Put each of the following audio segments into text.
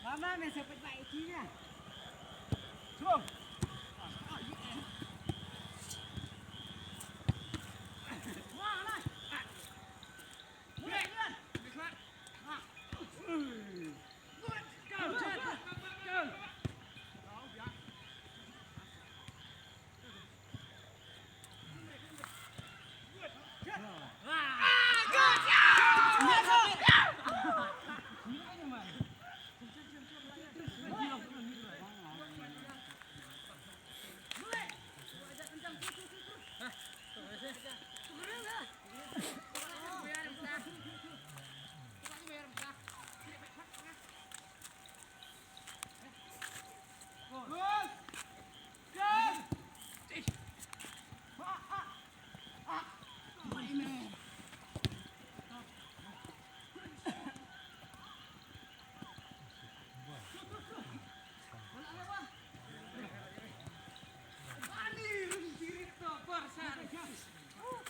Mama mày sẽ phải vậy chứ nha.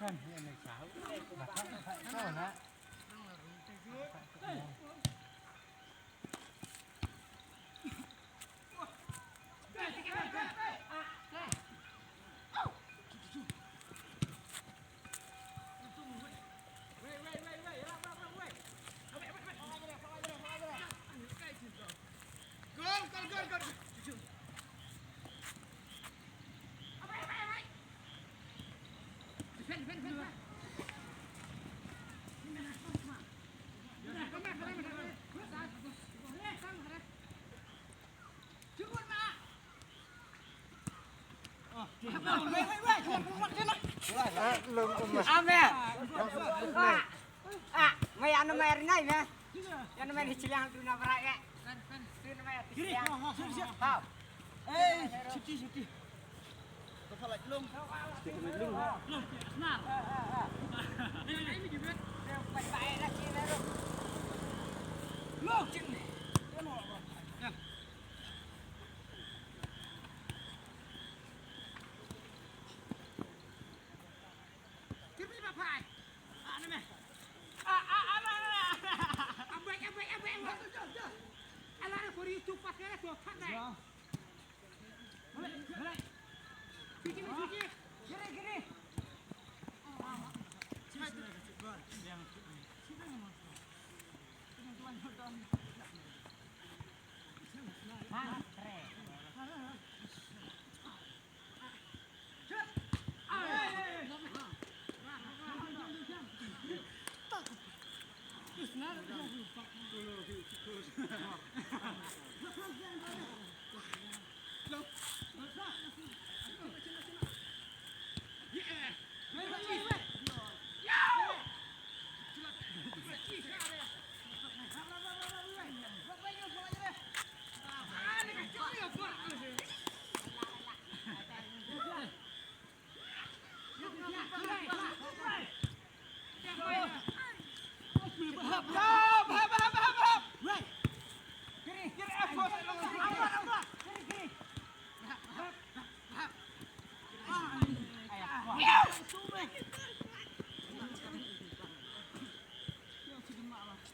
Kan ini tahu. Tahu nak? Mày ăn mày này nè, ăn mày thì chỉ làm từ nào vậy? Từ nào thì chỉ làm. Không. Ê, chụp. Có phải lưng? Lưng. Nào. Này mình chụp. Bậy bậy ra kia đây rồi. Lưng chừng.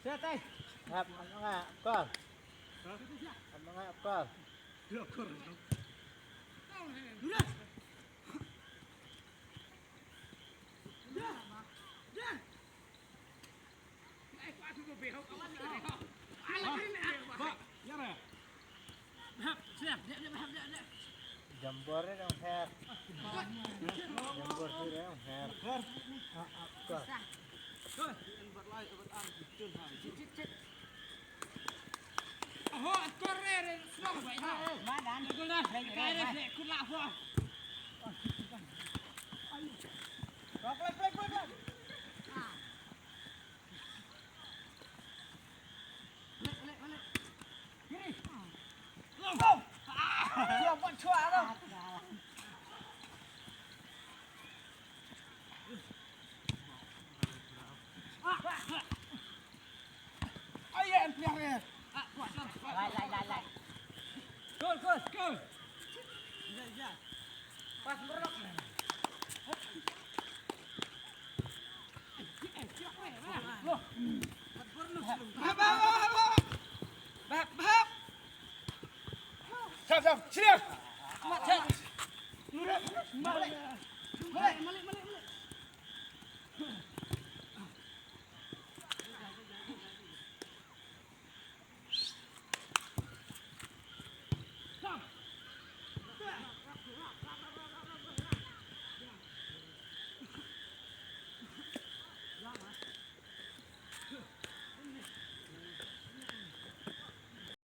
Siapa? Ngap mga kol. Mga kol. Jambor dong her. Jambor tu dong her. Kol. Mana ni gula? Kaya kula apa? Play. Chưa bọn chọa đâu. Ai em nhang nè. Lại. Gol. Pas berok. Loh. Bap. Siap, sini. Balik.